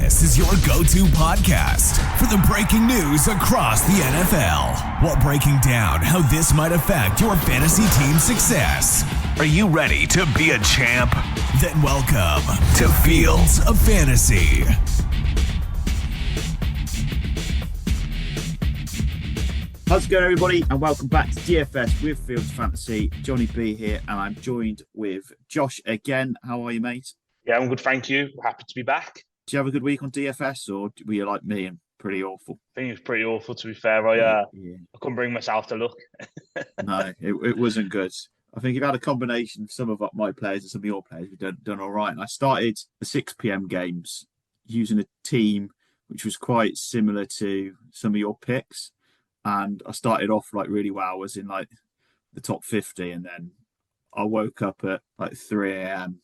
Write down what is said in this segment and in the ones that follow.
This is your go-to podcast for the breaking news across the NFL, while breaking down how this might affect your fantasy team's success. Are you ready to be a champ? Then welcome to Fields of Fantasy. How's it going, everybody? And welcome back to DFS with Fields of Fantasy. Jonny B here, and I'm joined with Josh again. How are you, mate? Yeah, I'm good, thank you. Happy to be back. Did you have a good week on DFS, or were you like me and pretty awful? I think it was pretty awful, to be fair. I couldn't bring myself to look. No, it wasn't good. I think you've had a combination of some of my players and some of your players. We've done all right. And I started the 6 p.m. games using a team which was quite similar to some of your picks. And I started off like really well. I was in like the top 50, and then I woke up at like 3 a.m.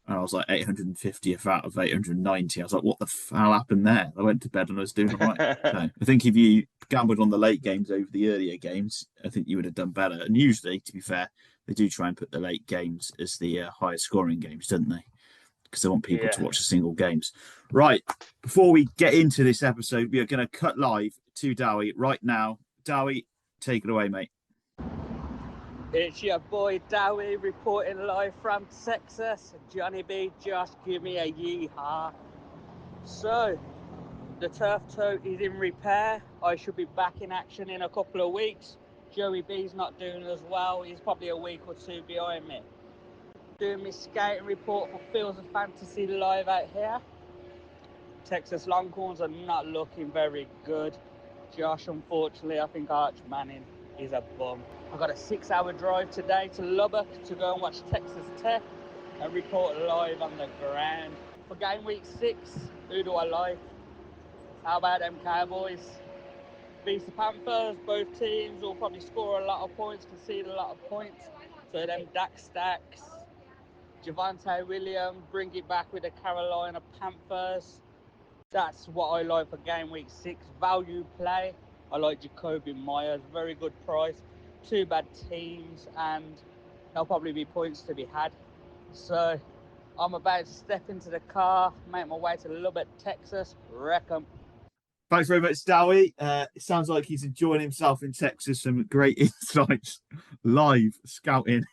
and I was like 850th out of 890. I was like, what the hell happened there? I went to bed and I was doing all right. So I think if you gambled on the late games over the earlier games, I think you would have done better. And usually, to be fair, they do try and put the late games as the higher scoring games, don't they? Because they want people to watch the single games. Right, before we get into this episode, we are going to cut live to Dowie right now. Dowie, take it away, mate. It's your boy Dowie reporting live from Texas. Jonny B, Josh, give me a yeehaw. So, the turf toe is in repair. I should be back in action in a couple of weeks. Joey B's not doing as well. He's probably a week or two behind me. Doing my scouting report for Fields of Fantasy live out here. Texas Longhorns are not looking very good. Josh, unfortunately, I think Arch Manning is a bum. I got a 6-hour drive today to Lubbock to go and watch Texas Tech and report live on the ground. For game week 6, who do I like? How about them Cowboys? Beats the Panthers. Both teams will probably score a lot of points, concede a lot of points. So them Dak Stacks, Javonte Williams, bring it back with the Carolina Panthers. That's what I like for game week 6. Value play. I like Jacoby Myers, very good price. 2 bad teams, and there'll probably be points to be had. So I'm about to step into the car, make my way to Lubbock, Texas. Wreck 'em. Thanks very much, Dowie. It sounds like he's enjoying himself in Texas. Some great insights, live scouting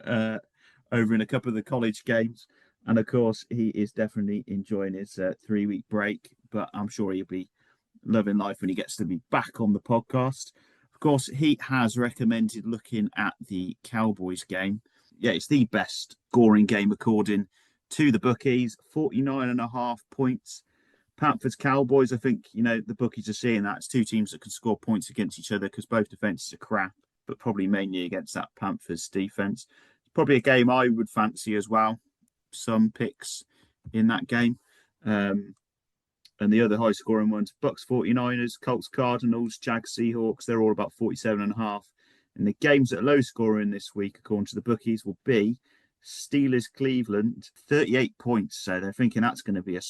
over in a couple of the college games. And of course, he is definitely enjoying his 3-week break, but I'm sure he'll be loving life when he gets to be back on the podcast. Of course, he has recommended looking at the Cowboys game. Yeah, it's the best scoring game according to the bookies. 49.5 points. Panthers Cowboys, I think, the bookies are seeing that. It's 2 teams that can score points against each other because both defenses are crap, but probably mainly against that Panthers defense. It's probably a game I would fancy as well. Some picks in that game. And the other high scoring ones, Bucks 49ers, Colts Cardinals, Jags Seahawks, they're all about 47.5. And the games that are low scoring this week, according to the bookies, will be Steelers Cleveland, 38 points. So they're thinking that's going to be a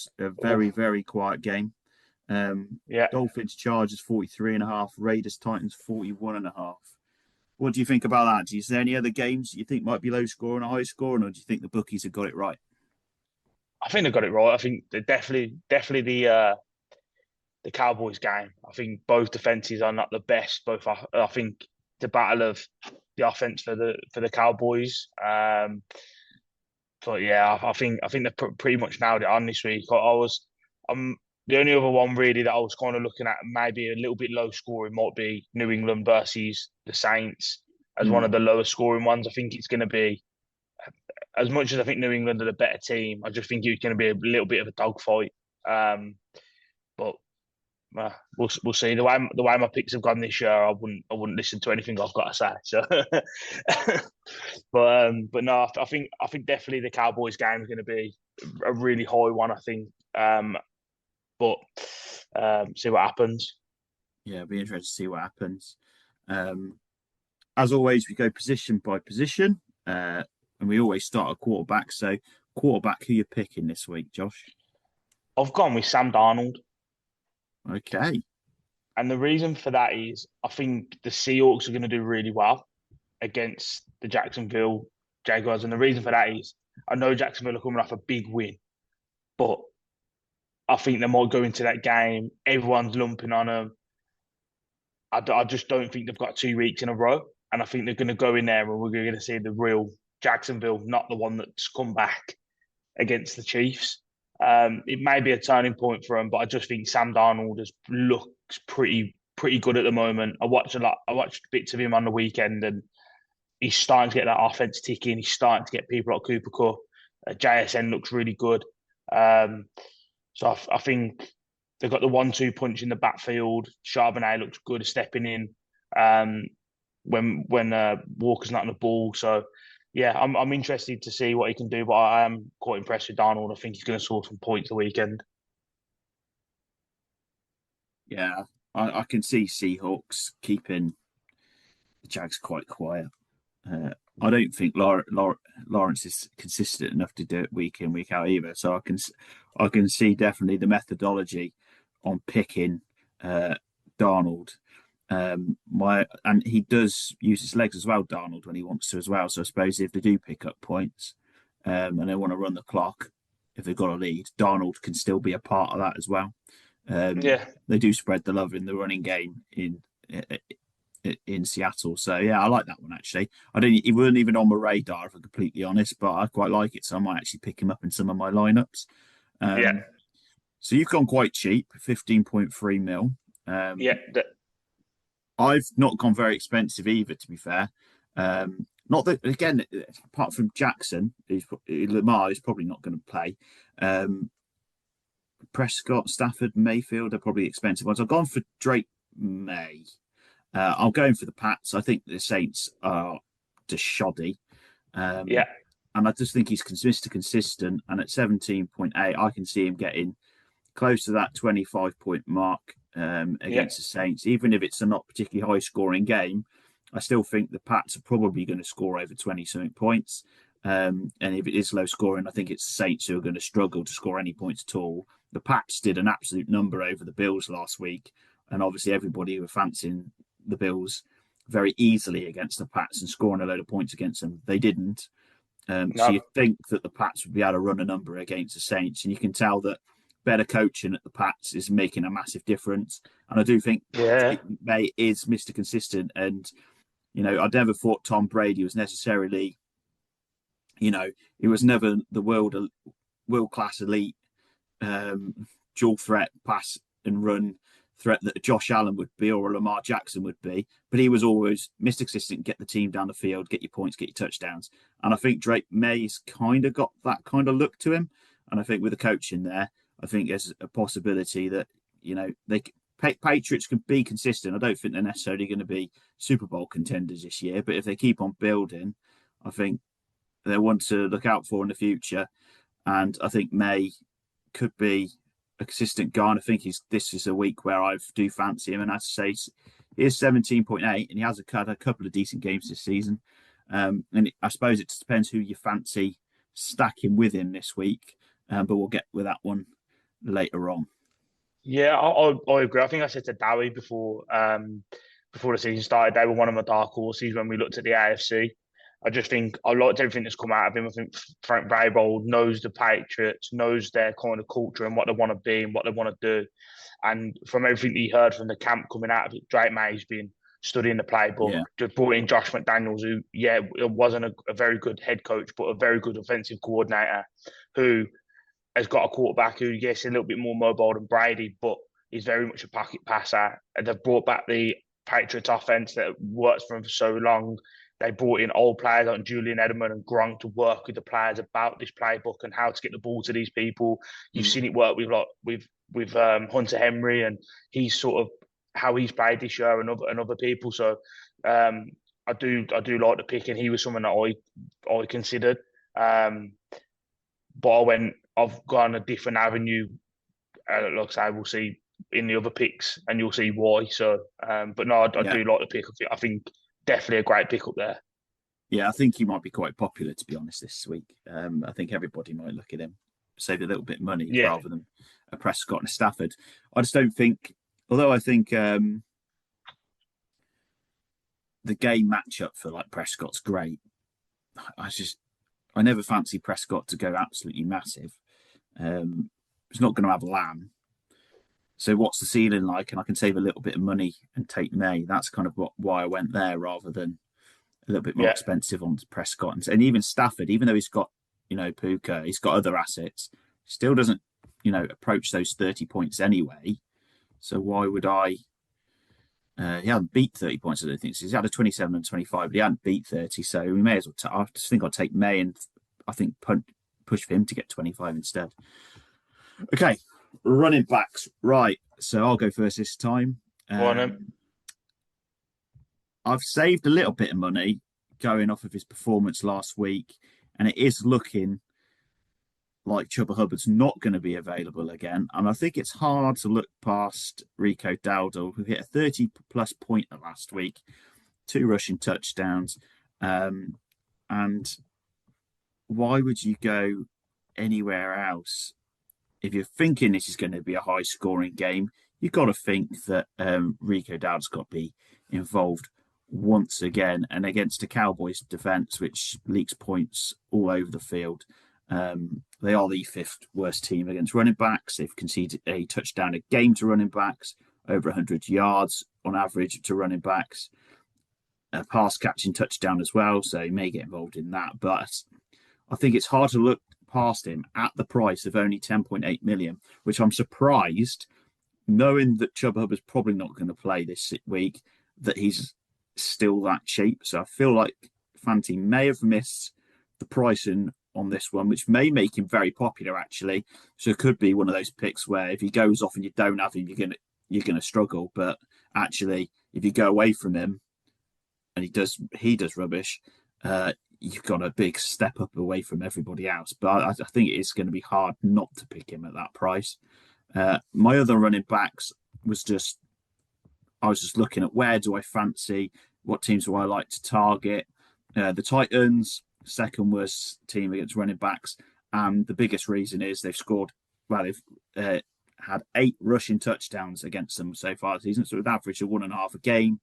very, very quiet game. Dolphins Chargers 43.5, Raiders Titans 41.5. What do you think about that? Is there any other games you think might be low scoring or high scoring, or do you think the bookies have got it right? I think they've got it right. I think they're definitely the Cowboys game. I think both defenses are not the best. I think the battle of the offense for the Cowboys. But yeah, I think they've pretty much nailed it on this week. The only other one really that I was kind of looking at, maybe a little bit low scoring, might be New England versus the Saints as one of the lower scoring ones. I think it's going to be, as much as I think New England are the better team, I just think it's going to be a little bit of a dogfight. But we'll see. The way my picks have gone this year, I wouldn't listen to anything I've got to say. So, but no, I think definitely the Cowboys game is going to be a really high one. I think. But see what happens. Yeah, it'll be interesting to see what happens. As always, we go position by position, and we always start at quarterback. So, quarterback, who you picking this week, Josh? I've gone with Sam Darnold. Okay. And the reason for that is I think the Seahawks are going to do really well against the Jacksonville Jaguars. And the reason for that is I know Jacksonville are coming off a big win, but I think they might go into that game. Everyone's lumping on them. I just don't think they've got 2 weeks in a row. And I think they're going to go in there and we're going to see the real Jacksonville, not the one that's come back against the Chiefs. It may be a turning point for them, but I just think Sam Darnold looks pretty good at the moment. I watched bits of him on the weekend, and he's starting to get that offense ticking. He's starting to get people like Cooper Kupp. JSN looks really good. So I think they've got the 1-2 punch in the backfield. Charbonnet looks good at stepping in when Walker's not on the ball. So yeah, I'm interested to see what he can do, but I am quite impressed with Darnold. I think he's going to score some points the weekend. Yeah, I can see Seahawks keeping the Jags quite quiet. I don't think Lawrence is consistent enough to do it week in, week out either. So I can see definitely the methodology on picking Darnold. And he does use his legs as well, Darnold, when he wants to as well. So I suppose if they do pick up points and they want to run the clock, if they've got a lead, Darnold can still be a part of that as well. They do spread the love in the running game in Seattle. So yeah, I like that one actually. He wasn't even on my radar if I'm completely honest, but I quite like it. So I might actually pick him up in some of my lineups. So you've gone quite cheap, 15.3 mil. I've not gone very expensive either, to be fair. Not that, again, apart from Jackson, Lamar is probably not going to play. Prescott, Stafford, Mayfield are probably expensive ones. I've gone for Drake May. I'm going for the Pats. I think the Saints are just shoddy. And I just think he's consistent. And at 17.8, I can see him getting close to that 25-point mark against the Saints. Even if it's a not particularly high-scoring game, I still think the Pats are probably going to score over 20-something points. And if it is low-scoring, I think it's the Saints who are going to struggle to score any points at all. The Pats did an absolute number over the Bills last week. And obviously everybody were fancying the Bills very easily against the Pats and scoring a load of points against them. They didn't. So you think that the Pats would be able to run a number against the Saints. And you can tell that better coaching at the Pats is making a massive difference. And I do think May is Mr. Consistent. And, you know, I never thought Tom Brady was necessarily, you know, he was never the world-class elite dual threat pass and run threat that Josh Allen would be or a Lamar Jackson would be, but he was always Mr. Consistent, get the team down the field, get your points, get your touchdowns. And I think Drake May's kind of got that kind of look to him. And I think with the coach in there, I think there's a possibility that, you know, Patriots can be consistent. I don't think they're necessarily going to be Super Bowl contenders this year, but if they keep on building, I think they're one to look out for in the future. And I think May could be a consistent guy, and I think this is a week where I do fancy him. And as I say, he is 17.8, and he has had a couple of decent games this season. And I suppose it depends who you fancy stacking with him this week, but we'll get with that one later on. Yeah, I agree. I think I said to Dowie before the season started, they were one of my dark horses when we looked at the AFC. I just think I liked everything that's come out of him. I think Frank Vrabel knows the Patriots, knows their kind of culture and what they want to be and what they want to do. And from everything he heard from the camp coming out of it, Drake May's been studying the playbook. Just brought in Josh McDaniels, who, it wasn't a very good head coach, but a very good offensive coordinator who has got a quarterback who, yes, a little bit more mobile than Brady, but he's very much a pocket passer. And they've brought back the Patriots offense that worked for him for so long. They brought in old players like Julian Edelman and Gronk to work with the players about this playbook and how to get the ball to these people. You've seen it work with Hunter Henry, and he's sort of how he's played this year and other people. So I do like the pick, and he was someone that I considered. But I've gone a different avenue. Like I say, we'll see in the other picks, and you'll see why. So, but no, I do like the pick. I think definitely a great pick up there. Yeah, I think he might be quite popular, to be honest, this week. I think everybody might look at him, save a little bit of money rather than a Prescott and a Stafford. I just don't think, although I think the game matchup for like Prescott's great. I never fancy Prescott to go absolutely massive. he's not going to have Lamb. So what's the ceiling like? And I can save a little bit of money and take May. That's kind of why I went there rather than a little bit more expensive on Prescott. And even Stafford, even though he's got, Puka, he's got other assets, still doesn't, approach those 30 points anyway. So why would I? He hadn't beat 30 points, I don't think. So he's had a 27 and 25, but he hadn't beat 30. So we may as well. I just think I'll take May and I think push for him to get 25 instead. Okay, running backs. Right. So I'll go first this time. I've saved a little bit of money going off of his performance last week, and it is looking like Chuba Hubbard's not going to be available again. And I think it's hard to look past Rico Dowdle, who hit a 30-plus pointer last week, 2 rushing touchdowns. And why would you go anywhere else? If you're thinking this is going to be a high-scoring game, you've got to think that Rico Dowdle's got to be involved once again, and against a Cowboys defense which leaks points all over the field. They are the 5th worst team against running backs. They've conceded a touchdown a game to running backs, over 100 yards on average to running backs, a pass catching touchdown as well, so he may get involved in that. But I think it's hard to look past him at the price of only 10.8 million, which I'm surprised, knowing that Chuba Hubbard's probably not going to play this week, that he's still that cheap. So I feel like Fanti may have missed the pricing on this one, which may make him very popular actually. So it could be one of those picks where if he goes off and you don't have him, you're gonna struggle. But actually, if you go away from him and he does rubbish, you've got a big step up away from everybody else. But I think it is going to be hard not to pick him at that price. My other running backs I was just looking at where do I fancy, what teams do I like to target. The Titans, second worst team against running backs, and the biggest reason is they've had 8 rushing touchdowns against them so far this season, so an average of 1.5 a game.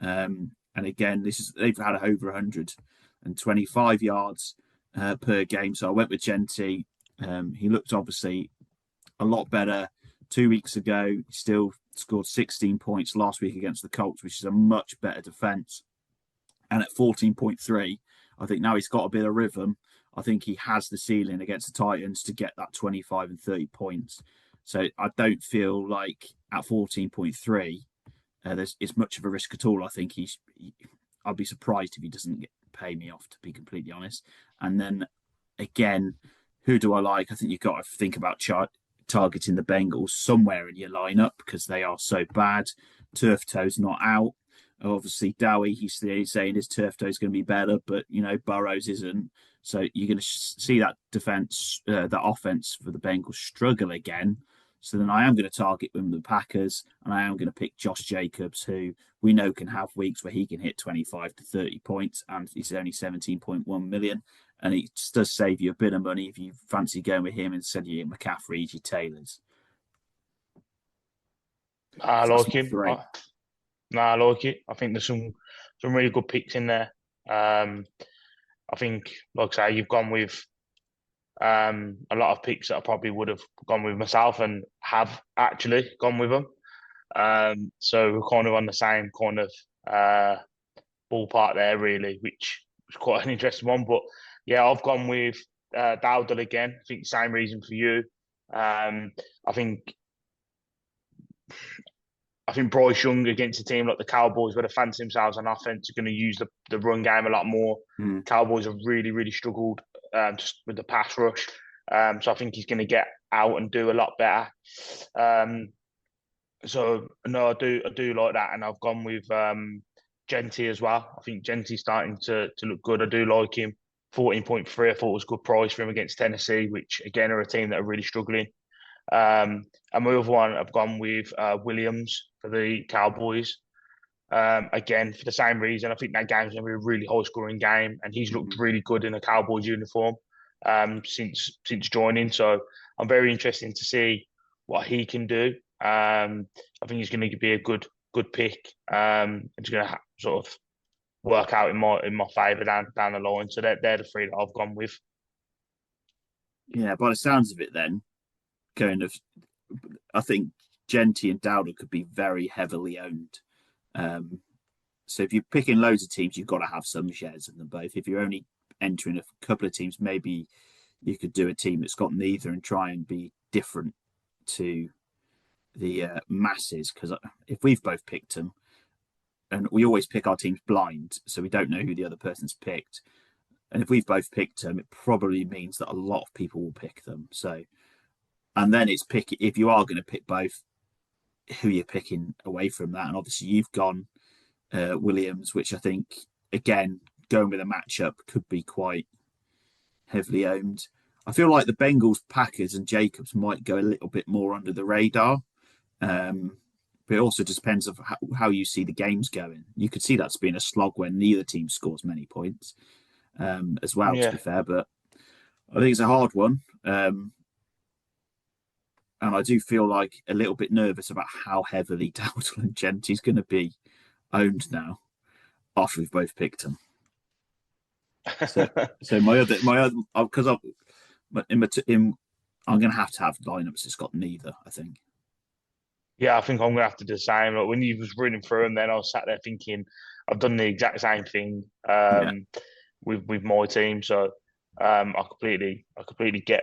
And again, they've had over 125 yards per game. So I went with Genty. He looked obviously a lot better 2 weeks ago. He still scored 16 points last week against the Colts, which is a much better defense. And at 14.3, I think now he's got a bit of rhythm. I think he has the ceiling against the Titans to get that 25 and 30 points. So I don't feel like at 14.3, it's much of a risk at all. I think I'll be surprised if he doesn't pay me off, to be completely honest. And then again, who do I like? I think you've got to think about targeting the Bengals somewhere in your lineup because they are so bad. Turf Toe's not out. Obviously, Dowie, he's saying his turf toe is going to be better, but Burrows isn't. So you're going to see that defense, that offense for the Bengals struggle again. So then I am going to target them, the Packers, and I am going to pick Josh Jacobs, who we know can have weeks where he can hit 25 to 30 points, and he's only 17.1 million. And it does save you a bit of money if you fancy going with him instead of your McCaffrey, your Taylors. I like him. I like it. I think there's some really good picks in there. I think, like I say, you've gone with a lot of picks that I probably would have gone with myself and have actually gone with them. So we're kind of on the same kind of ballpark there, really, which was quite an interesting one. But yeah, I've gone with Dowdle again. I think the same reason for you. I think Bryce Young against a team like the Cowboys, where they fancy themselves on offense, are going to use the run game a lot more. Cowboys have really, really struggled just with the pass rush. So I think he's going to get out and do a lot better. So no, I do like that, and I've gone with Genty as well. I think Genty's starting to look good. I do like him. 14.3, I thought was a good price for him against Tennessee, which again are a team that are really struggling. And my other one, I've gone with Williams for the Cowboys. Again, for the same reason, I think that game's going to be a really high-scoring game, and he's looked really good in a Cowboys uniform since joining. So I'm very interested to see what he can do. I think he's going to be a good pick. It's going to sort of work out in my favour down the line. So they're the three that I've gone with. Yeah, by the sounds of it, then going of, I think Genty and Dowdle could be very heavily owned. So if you're picking loads of teams, you've got to have some shares of them both. If you're only entering a couple of teams, maybe you could do a team that's got neither and try and be different to the masses. Because if we've both picked them, and we always pick our teams blind, so we don't know who the other person's picked. And if we've both picked them, it probably means that a lot of people will pick them. So, and then it's pick if you are going to pick both, who you're picking away from that. And obviously, you've gone Williams, which I think again going with a matchup could be quite heavily owned. I feel like the Bengals, Packers, and Jacobs might go a little bit more under the radar. But it also just depends on how you see the games going. You could see that's being a slog when neither team scores many points as well, to be fair. But I think it's a hard one. And I do feel like a little bit nervous about how heavily Dowdle and Genty's going to be owned now after we've both picked them. So my other, because I'm going to have lineups that's got neither, I think. Yeah, I think I'm going to have to do the same. Like when you was running through them, then I was sat there thinking, I've done the exact same thing with my team. So I completely get,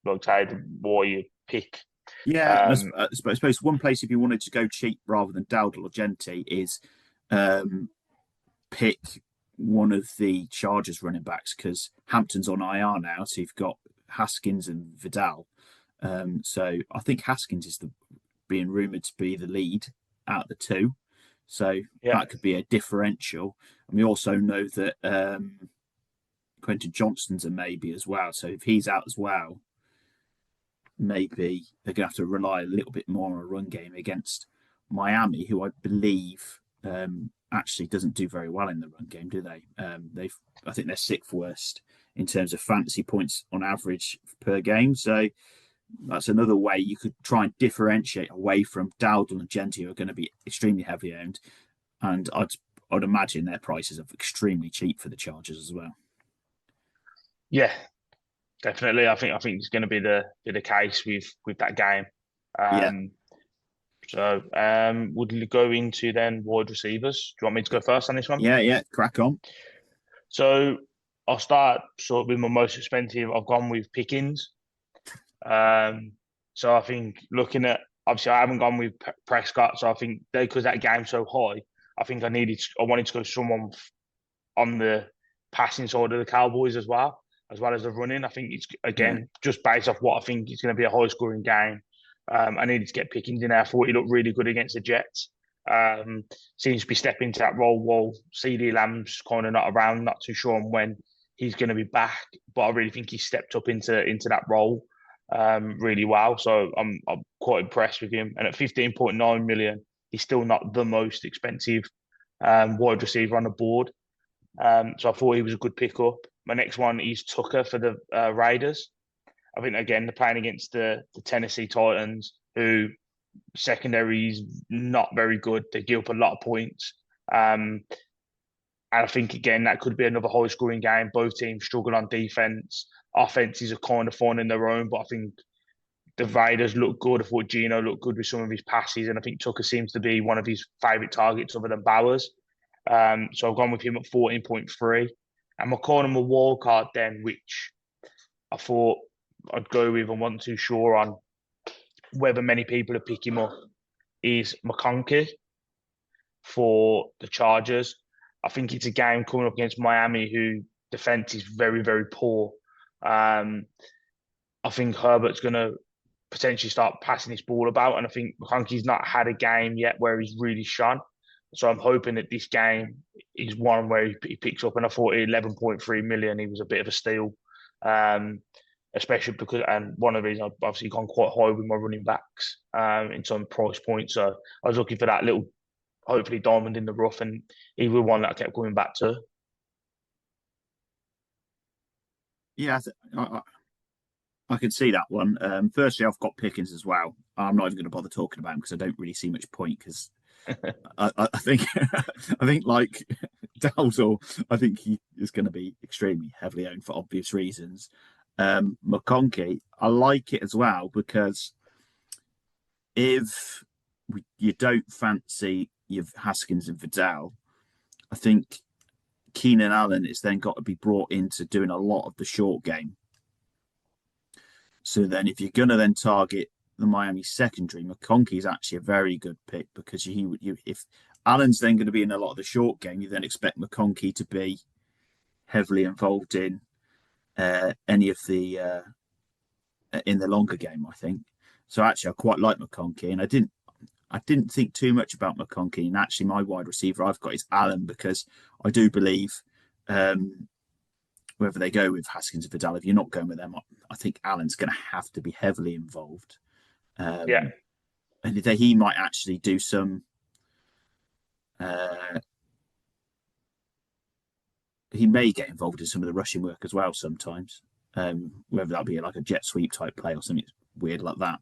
like I say, why you pick. Yeah, I suppose one place if you wanted to go cheap rather than Dowdle or Genty is pick one of the Chargers running backs, because Hampton's on IR now, so you've got Haskins and Vidal. So I think Haskins is being rumoured to be the lead out of the two. So that could be a differential. And we also know that Quentin Johnston's a maybe as well. So if he's out as well, maybe they're going to have to rely a little bit more on a run game against Miami, who I believe actually doesn't do very well in the run game, do they? I think they're sixth worst in terms of fantasy points on average per game. So that's another way you could try and differentiate away from Dowdle and Genty, who are going to be extremely heavily owned. And I'd imagine their prices are extremely cheap for the Chargers as well. Yeah, definitely. I think it's going to be the case with that game. So would you go into then wide receivers? Do you want me to go first on this one? Yeah, crack on. So I'll start sort of with my most expensive. I've gone with Pickens. So I think looking at, obviously I haven't gone with Prescott, so I think because that game's so high, I think I wanted to go someone on the passing side of the Cowboys as well as the running. I think it's again just based off what I think it's going to be a high scoring game. I needed to get Pickens in there. I thought he looked really good against the Jets. Seems to be stepping into that role while CD Lamb's kind of not around, not too sure on when he's going to be back, but I really think he stepped up into that role really well. So I'm quite impressed with him. And at 15.9 million, he's still not the most expensive wide receiver on the board. So I thought he was a good pickup. My next one is Tucker for the Raiders. I think again they're playing against the Tennessee Titans, who secondary is not very good. They give up a lot of points. And I think again that could be another high scoring game. Both teams struggle on defense. Offenses are kind of finding their own, but I think the Raiders look good. I thought Gino looked good with some of his passes, and I think Tucker seems to be one of his favourite targets other than Bowers. So I've gone with him at 14.3. And my corner, my wild card then, which I thought I'd go with, I wasn't too sure on whether many people are picking him up, is McConkey for the Chargers. I think it's a game coming up against Miami, who defense is very, very poor. I think Herbert's going to potentially start passing his ball about, and I think McConkey's not had a game yet where he's really shone. So I'm hoping that this game is one where he picks up, and I thought 11.3 million, he was a bit of a steal. Especially because, and one of the reasons I've obviously gone quite high with my running backs in some price points. So I was looking for that little, hopefully, diamond in the rough, and he was one that I kept coming back to. Yeah, I can see that one. Firstly, I've got Pickens as well. I'm not even going to bother talking about him because I don't really see much point, because I think like Dowdle, I think he is going to be extremely heavily owned for obvious reasons. McConkey, I like it as well because if you don't fancy your Haskins and Vidal, I think Keenan Allen is then got to be brought into doing a lot of the short game. So then if you're going to then target the Miami secondary, McConkey is actually a very good pick because if Allen's then going to be in a lot of the short game, you then expect McConkey to be heavily involved in any of the in the longer game, I think. So actually, I quite like McConkey, and I didn't think too much about McConkey. And actually, my wide receiver I've got is Allen because I do believe whether they go with Haskins and Vidal, if you're not going with them, I think Allen's going to have to be heavily involved. And he might actually do some. He may get involved in some of the rushing work as well sometimes, whether that be like a jet sweep type play or something weird like that.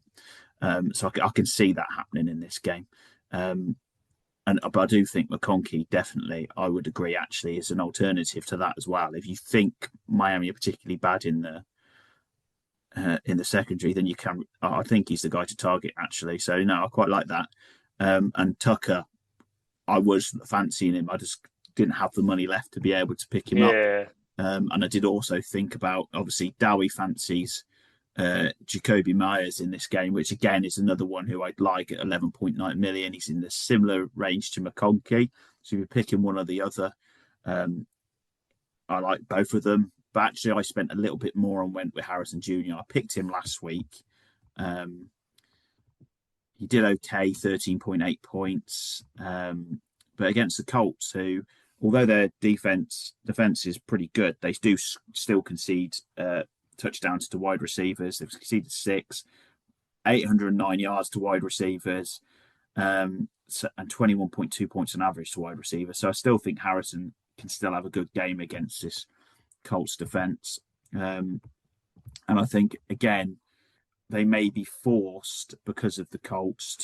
So I can see that happening in this game. But I do think McConkey definitely, I would agree, actually, is an alternative to that as well. If you think Miami are particularly bad in the secondary, then you can. I think he's the guy to target, actually. So no, I quite like that. And Tucker, I was fancying him. I just didn't have the money left to be able to pick him up. And I did also think about, obviously, Dowie fancies Jacoby Myers in this game, which again is another one who I'd like at 11.9 million. He's in the similar range to McConkey. So if you're picking one or the other, I like both of them. But actually, I spent a little bit more and went with Harrison Jr. I picked him last week. He did okay, 13.8 points. But against the Colts, who, although their defense is pretty good, they do still concede touchdowns to wide receivers. They've conceded 6, 809 yards to wide receivers, and 21.2 points on average to wide receivers. So I still think Harrison can still have a good game against this Colts defense. And I think, again, they may be forced because of the Colts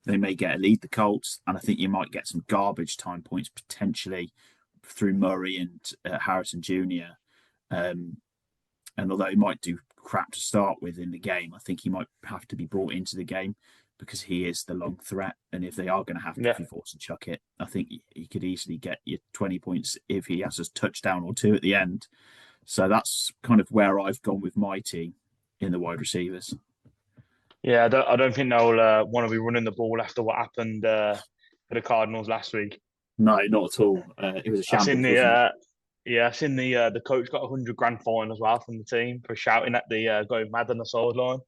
they may get a lead, the Colts, and I think you might get some garbage time points potentially through Murray and Harrison Jr. And although he might do crap to start with in the game, I think he might have to be brought into the game because he is the long threat. And if they are going to have to be forced to chuck it, I think he could easily get you 20 points if he has a touchdown or two at the end. So that's kind of where I've gone with my team in the wide receivers. Yeah, I don't think they'll want to be running the ball after what happened for the Cardinals last week. No, not at all. It was a shambles. I've seen the coach got $100,000 fine as well from the team for shouting at the going mad on the sideline.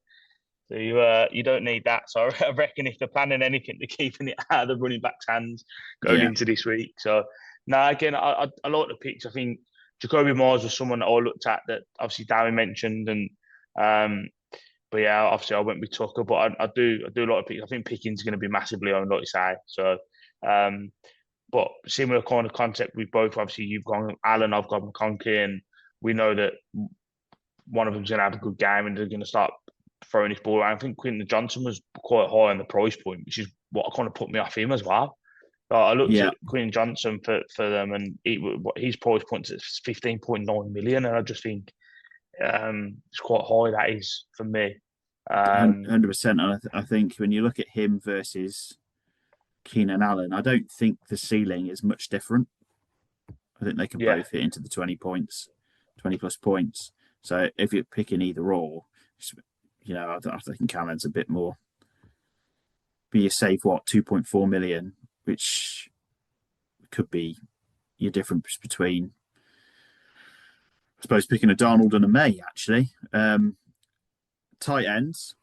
So you don't need that. So I reckon if they're planning anything, they're keeping it out of the running back's hands going into this week. So now again, I like the picks. I think Jacoby Myers was someone that I looked at that obviously Dowie mentioned, and but yeah, obviously I went with Tucker, but I do like the picks. I think Pickens going to be massively owned, like you say. So but similar kind of concept with both. Obviously, you've gone Allen, I've got McConkey, and we know that one of them's going to have a good game and they're going to start throwing his ball around. I think Quentin Johnson was quite high on the price point, which is what kind of put me off him as well. I looked at Quentin Johnson for them, and his price point is 15.9 million, and I just think it's quite high. That is for me. 100%. I think when you look at him versus Keenan Allen, I don't think the ceiling is much different. I think they can both hit into the 20 plus points. So if you're picking either or, I think Allen's a bit more. But you save 2.4 million, which could be your difference between, I suppose, picking a Darnold and a May, actually. Tight ends.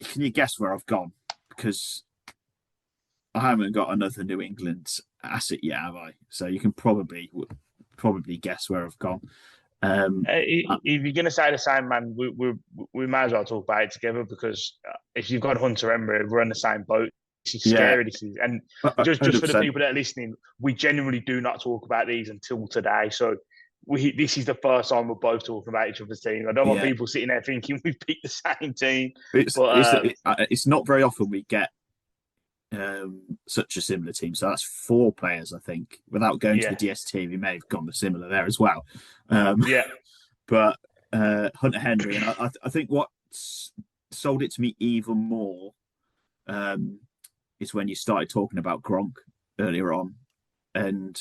Can you guess where I've gone? Because I haven't got another New England asset yet, have I? So you can probably guess where I've gone. If you're going to say the same, man, we might as well talk about it together, because if you've got Hunter Emery, we're in the same boat. This is scary. This is, and just for the people that are listening, we genuinely do not talk about these until today. So this is the first time we're both talking about each other's team. I don't want people sitting there thinking we picked the same team. It's not very often we get such a similar team. So that's 4 players, I think. Without going to the DST, we may have gone the similar there as well. Yeah. But Hunter Henry, and I think what sold it to me even more is when you started talking about Gronk earlier on, and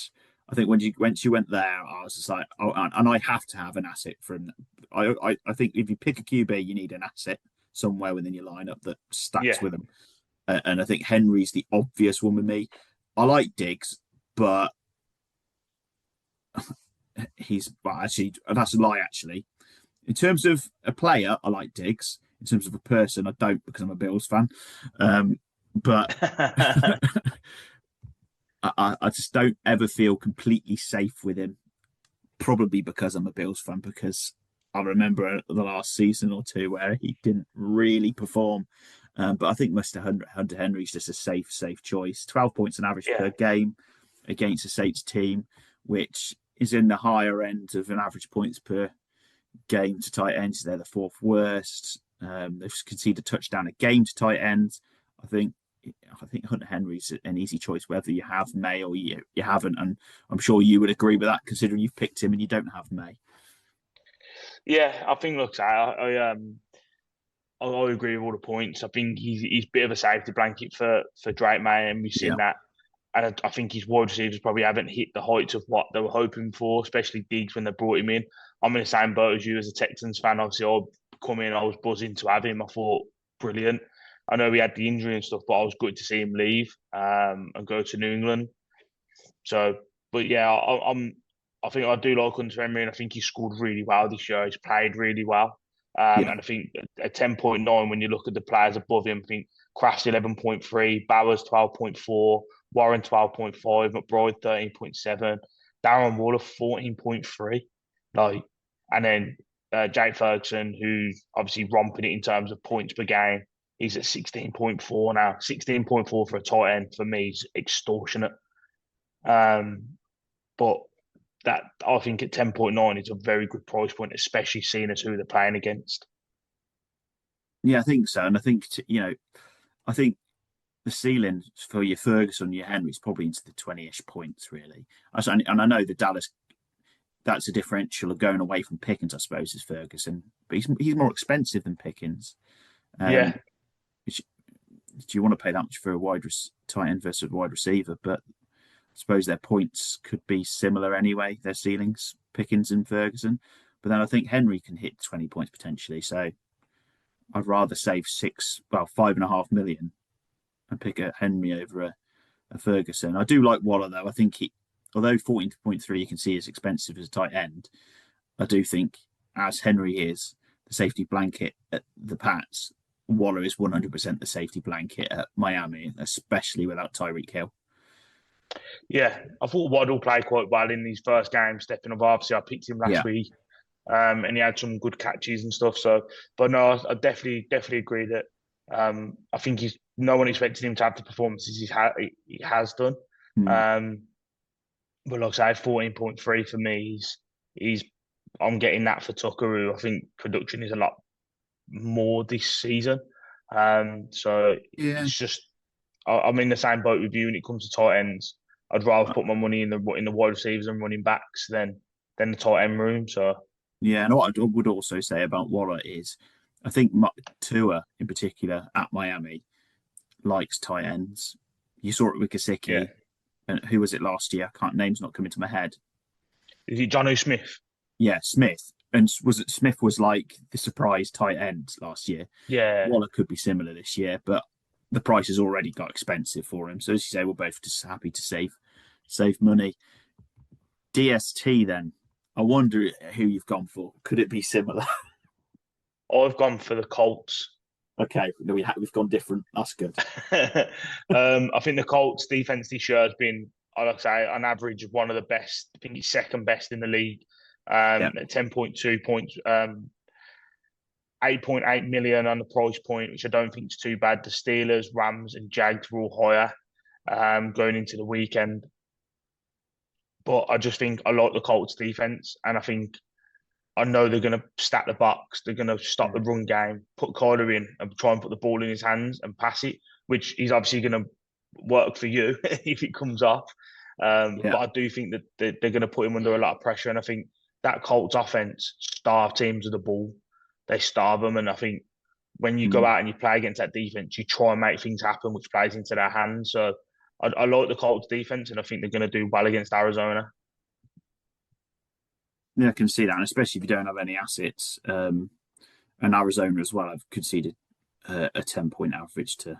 I think once you went there, I was just like, oh, and I have to have an asset from. I think if you pick a QB, you need an asset somewhere within your lineup that stacks Yeah. with them, and I think Henry's the obvious one with me. I like Diggs, but actually that's a lie. Actually, in terms of a player, I like Diggs. In terms of a person, I don't because I'm a Bills fan. But I just don't ever feel completely safe with him. Probably because I'm a Bills fan, because I remember the last season or two where he didn't really perform. But I think Mr. Hunter Henry's just a safe choice. 12 points on average Yeah. per game against a Saints team, which is in the higher end of an average points per game to tight ends. They're the fourth worst. They've conceded a touchdown a game to tight ends. I think Hunter Henry's an easy choice, whether you have May or you haven't. And I'm sure you would agree with that, considering you've picked him and you don't have May. Yeah, I think, look, I agree with all the points. I think he's a bit of a safety blanket for Drake May, and we've Yeah. seen that. And I think his wide receivers probably haven't hit the heights of what they were hoping for, especially Diggs when they brought him in. I'm in the same boat as you as a Texans fan. Obviously, I come in, I was buzzing to have him. I thought, brilliant. I know he had the injury and stuff, but I was good to see him leave and go to New England. So, but yeah, I think I do like Hunter Henry, and I think he scored really well this year. He's played really well. Yeah. And I think at 10.9, when you look at the players above him, I think Kraft's 11.3, Bowers 12.4, Warren 12.5, McBride 13.7, Darren Waller 14.3. Like, and then Jake Ferguson, who's obviously romping it in terms of points per game, he's at 16.4 now. 16.4 for a tight end for me is extortionate. But that, I think at 10.9 is a very good price point, especially seeing as who they're playing against. Yeah, I think so. And I think, I think the ceiling for your Ferguson, your Henry is probably into the 20-ish points, really. And I know the Dallas, that's a differential of going away from Pickens, I suppose, is Ferguson. But he's more expensive than Pickens. Yeah. Do you want to pay that much for a tight end versus a wide receiver? But I suppose their points could be similar anyway, their ceilings, Pickens and Ferguson. But then I think Henry can hit 20 points potentially. So I'd rather save 5.5 million and pick a Henry over a Ferguson. I do like Waller, though. I think although 14.3 you can see is expensive as a tight end, I do think, as Henry is the safety blanket at the Pats, Waller is 100% the safety blanket at Miami, especially without Tyreek Hill. Yeah, I thought Waddle played quite well in his first game, stepping up. Obviously, I picked him last week, and he had some good catches and stuff. So, but no, I definitely agree that I think no one expected him to have the performances he has done. But like I say, 14.3 for me, I'm getting that for Tucker, who I think production is a lot more this season. So it's just I'm in the same boat with you when it comes to tight ends. I'd rather put my money in the wide receivers and running backs than the tight end room. So yeah, and what I would also say about Waller is, I think Tua in particular at Miami likes tight ends. You saw it with Gesicki, and who was it last year? Name's not coming to my head. Is it Jonny Smith? Yeah, Smith. And Smith was like the surprise tight end last year? Yeah, Waller could be similar this year, but the price has already got expensive for him. So as you say, we're both just happy to save money. DST then. I wonder who you've gone for. Could it be similar? I've gone for the Colts. Okay, we've gone different. That's good. I think the Colts defense this year has been, I'd say, on average, one of the best. I think it's second best in the league. At 10.2 points, 8.8 million on the price point, which I don't think is too bad. The Steelers, Rams, and Jags were all higher going into the weekend. But I just think I like the Colts defense, and I know they're going to stack the box. They're going to stop the run game, put Kyler in, and try and put the ball in his hands and pass it, which is obviously going to work for you if it comes off. But I do think that they're going to put him under a lot of pressure, and I think that Colts offense starve teams with the ball. They starve them, and I think when you go Mm. out and you play against that defense, you try and make things happen, which plays into their hands. So I like the Colts defense, and I think they're going to do well against Arizona. Yeah, I can see that, and especially if you don't have any assets. And Arizona as well, I've conceded a 10-point average to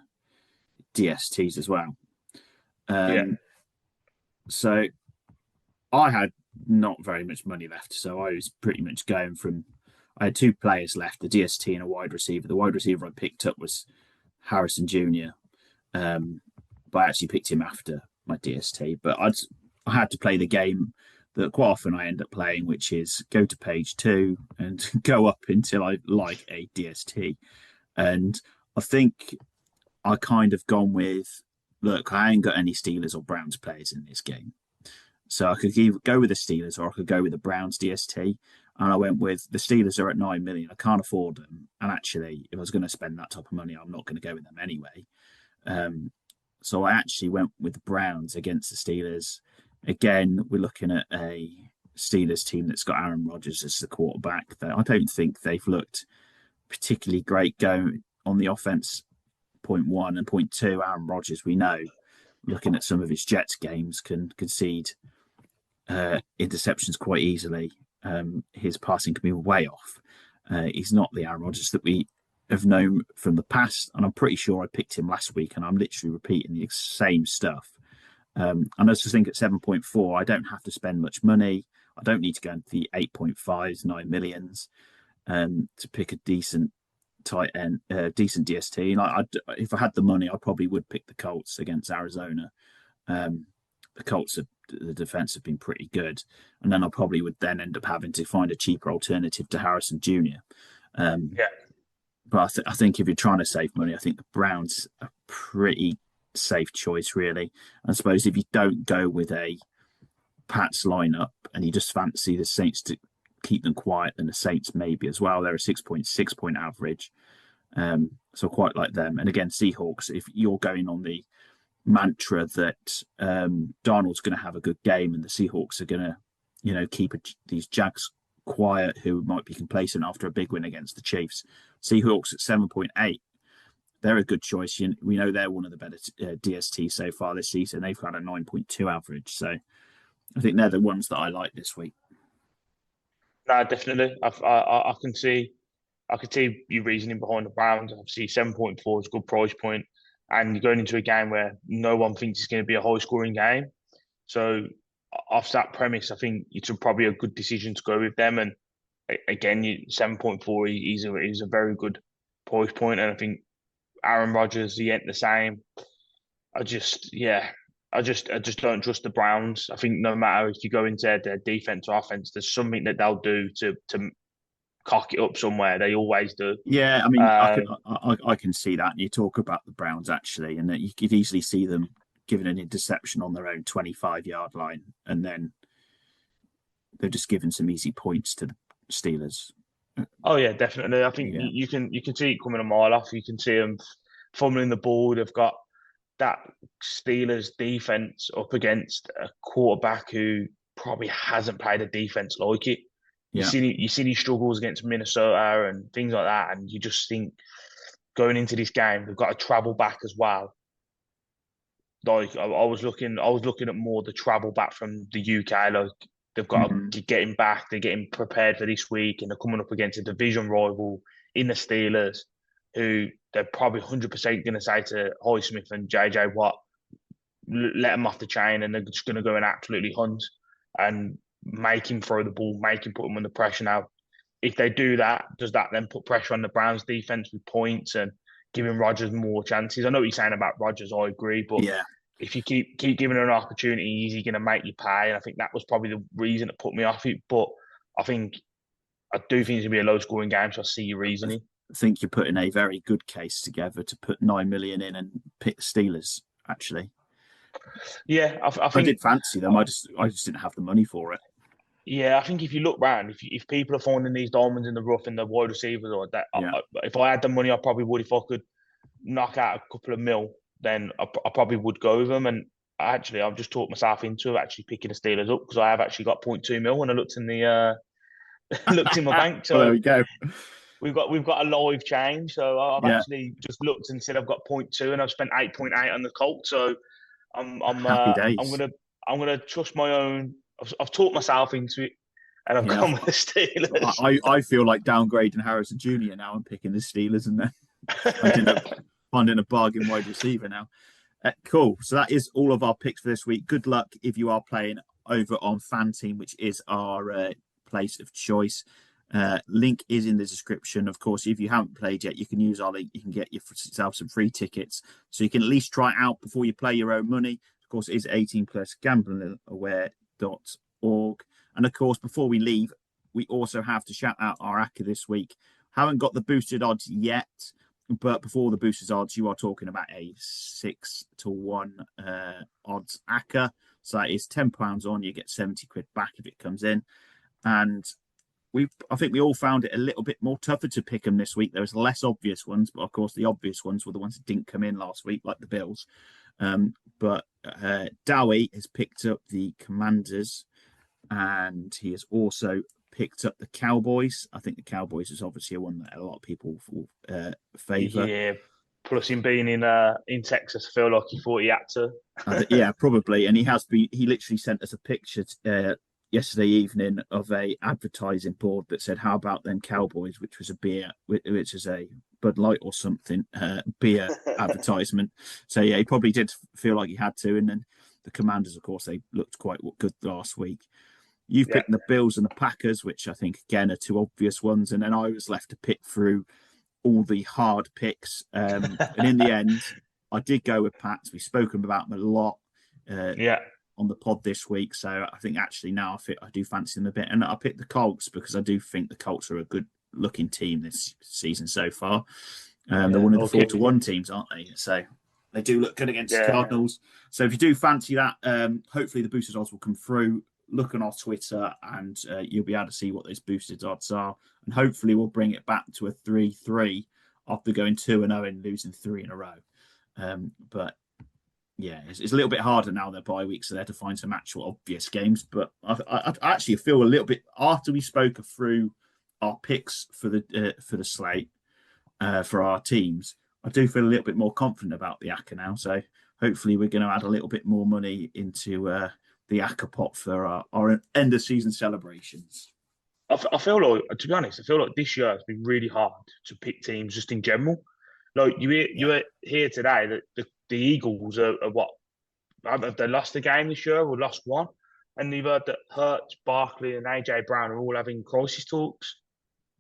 DSTs as well. Yeah, So I had not very much money left, so I was pretty much going from. I had two players left, a DST and a wide receiver. The wide receiver I picked up was Harrison Jr., but I actually picked him after my DST. But I had to play the game that quite often I end up playing, which is go to page 2 and go up until I like a DST. And I think I kind of gone with, look, I ain't got any Steelers or Browns players in this game. So I could either go with the Steelers or I could go with the Browns DST. And I went with the Steelers are at 9 million. I can't afford them. And actually, if I was going to spend that type of money, I'm not going to go with them anyway. So I actually went with the Browns against the Steelers. Again, we're looking at a Steelers team that's got Aaron Rodgers as the quarterback. I don't think they've looked particularly great going on the offense. Point 1 and point 2, Aaron Rodgers, we know, looking at some of his Jets games, can concede interceptions quite easily. His passing can be way off. He's not the Aaron Rodgers that we have known from the past, and I'm pretty sure I picked him last week, and I'm literally repeating the same stuff. And I just think at 7.4, I don't have to spend much money. I don't need to go into the 8.5s, 9 millions to pick a decent tight end, decent DST. And if I had the money, I probably would pick the Colts against Arizona. The Colts, the defense have been pretty good, and then I probably would then end up having to find a cheaper alternative to Harrison Jr. yeah. But I think if you're trying to save money, I think the Browns are pretty safe choice, really. I suppose if you don't go with a Pats lineup and you just fancy the Saints to keep them quiet, then the Saints maybe as well. They're a 6.6 point average. So quite like them. And again, Seahawks, if you're going on the mantra that Darnold's going to have a good game and the Seahawks are going to, keep these Jags quiet who might be complacent after a big win against the Chiefs. Seahawks at 7.8. They're a good choice. We know they're one of the better DST so far this season. They've got a 9.2 average. So I think they're the ones that I like this week. No, definitely. I can see your reasoning behind the Browns. Obviously, 7.4 is a good price point, and you're going into a game where no one thinks it's going to be a high-scoring game. So, off that premise, I think it's probably a good decision to go with them. And again, 7.4 is a very good price point, and I think Aaron Rodgers, he ain't the same. I just don't trust the Browns. I think no matter if you go into their defense or offense, there's something that they'll do to cock it up somewhere. They always do. Yeah, I mean, I can see that. And you talk about the Browns actually, and that you could easily see them giving an interception on their own 25-yard line, and then they're just giving some easy points to the Steelers. Oh yeah, definitely. I think you can see it coming a mile off. You can see them fumbling the ball. They've got that Steelers defense up against a quarterback who probably hasn't played a defense like it. You see these struggles against Minnesota and things like that, and you just think going into this game, they've got to travel back as well. Like I was looking at more the travel back from the UK. Like they've got to get him back. They're getting prepared for this week, and they're coming up against a division rival in the Steelers, who they're probably 100% going to say to Highsmith and JJ Watt, let them off the chain, and they're just going to go and absolutely hunt and make him throw the ball, make him put him under pressure. Now, if they do that, does that then put pressure on the Browns defense with points and giving Rodgers more chances? I know what you're saying about Rodgers, I agree, but if you keep giving him an opportunity, is he going to make you pay? And I think that was probably the reason that put me off it. But I do think it's going to be a low-scoring game, so I see your reasoning. I think you're putting a very good case together to put 9 million in and pick the Steelers, actually. Yeah, I think I did fancy them. I just didn't have the money for it. Yeah, I think if you look round, if people are finding these diamonds in the rough and the wide receivers or that, if I had the money, I probably would. If I could knock out a couple of mil, then I probably would go with them. And actually, I've just talked myself into actually picking the Steelers up because I have actually got 0.2 mil when I looked in the looked in my bank. Well, there So we go. we've got a live change. So I've Yeah, actually just looked and said I've got point 0.2, and I've spent 8.8 on the Colt. So happy I'm days. gonna trust my own. I've talked myself into it, and I've Yeah, gone with the Steelers. I feel like downgrading Harrison Jr. now and picking the Steelers and then finding a bargain wide receiver now. Cool. So that is all of our picks for this week. Good luck if you are playing over on Fan Team, which is our place of choice. Link is in the description. Of course, if you haven't played yet, you can use our link. You can get yourself some free tickets. So you can at least try it out before you play your own money. Of course, it is 18 plus gamblingaware.org. And of course, before we leave, we also have to shout out our Acca this week. Haven't got the boosted odds yet, but before the boosters odds, you are talking about a 6-1 odds Acca. So that is £10 on, you get 70 quid back if it comes in. And I think we all found it a little bit more tougher to pick them this week. There was less obvious ones, but of course the obvious ones were the ones that didn't come in last week, like the Bills. But Dowie has picked up the Commanders, and he has also picked up the Cowboys. I think the Cowboys is obviously one that a lot of people favour. Yeah. Plus him being in Texas, I feel like he thought he had to. Yeah, probably. And he has been. He literally sent us a picture yesterday evening of a advertising board that said, "How about them Cowboys?" which was a beer, which is a Bud Light or something beer advertisement. So yeah, he probably did feel like he had to. And then the Commanders, of course, they looked quite good last week. You've picked the Bills and the Packers, which I think again are two obvious ones, and then I was left to pick through all the hard picks. And in the end, I did go with Pats. We've spoken about them a lot on the pod this week. So I think actually now I do fancy them a bit. And I picked the Colts because I do think the Colts are a good looking team this season so far. They're one of the 4-1 teams, aren't they? So they do look good against the Cardinals. So if you do fancy that, hopefully the boosted odds will come through. Look on our Twitter and you'll be able to see what those boosted odds are. And hopefully we'll bring it back to a 3-3 after going 2-0 and losing 3 in a row. But yeah, it's a little bit harder now. They're bye weeks, so they're to find some actual obvious games. But I actually feel a little bit after we spoke through our picks for the slate for our teams. I do feel a little bit more confident about the Acca now. So hopefully we're going to add a little bit more money into the Acca pot for our end of season celebrations. I feel like, to be honest, this year has been really hard to pick teams just in general. Like you hear today that the Eagles are what? Have they lost a game this year or lost one? And you've heard that Hurts, Barkley, and AJ Brown are all having crisis talks.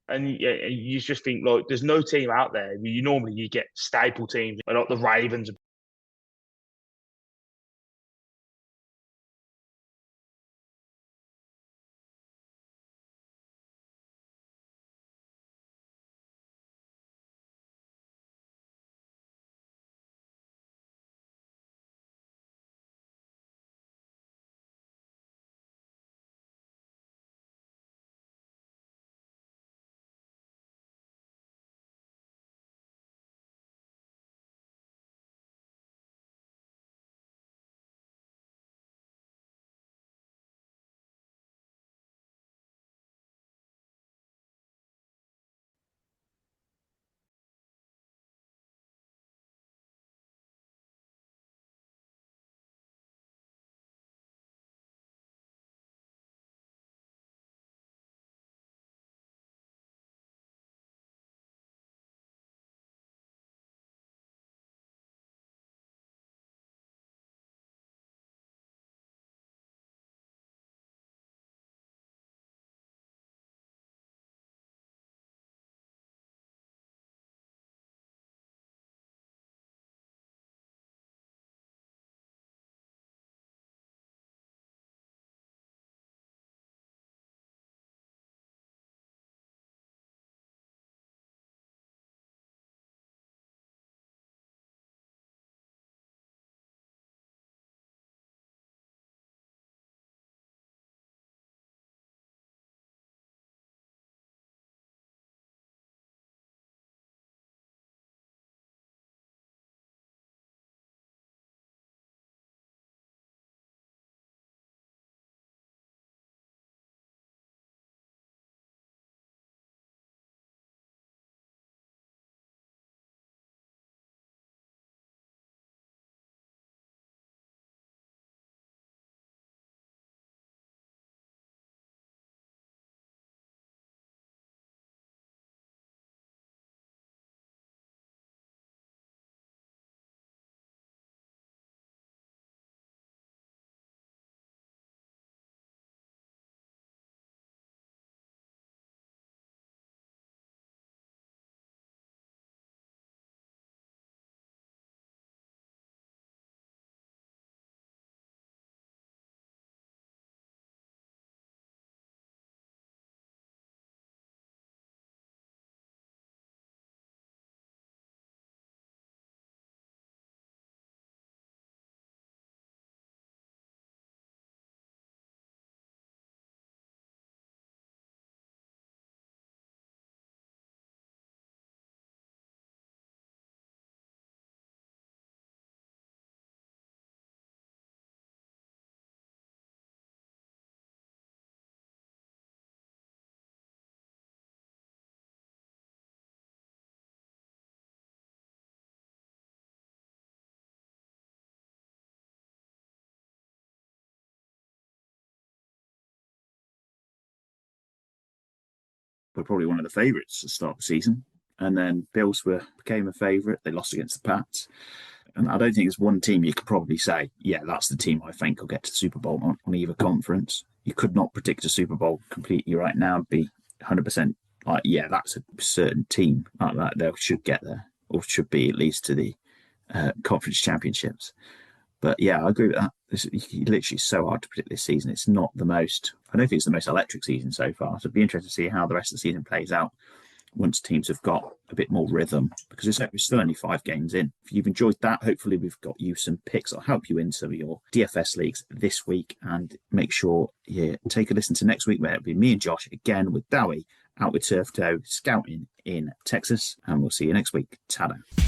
And you just think like there's no team out there. You get staple teams like the Ravens were probably one of the favourites to start the season. And then Bills became a favourite. They lost against the Pats. And I don't think there's one team you could probably say, yeah, that's the team I think will get to the Super Bowl on either conference. You could not predict a Super Bowl completely right now and be 100% like, yeah, that's a certain team like that. They should get there, or should be at least to the conference championships. But yeah, I agree with that. It's literally so hard to predict this season. It's not the most, I don't think it's the most electric season so far. So it'd be interesting to see how the rest of the season plays out once teams have got a bit more rhythm, because it's still only 5 games in. If you've enjoyed that, hopefully we've got you some picks that'll help you in some of your DFS leagues this week. And make sure you take a listen to next week, where it'll be me and Josh again with Dowie out with Turf Toe scouting in Texas. And we'll see you next week. Ta-da.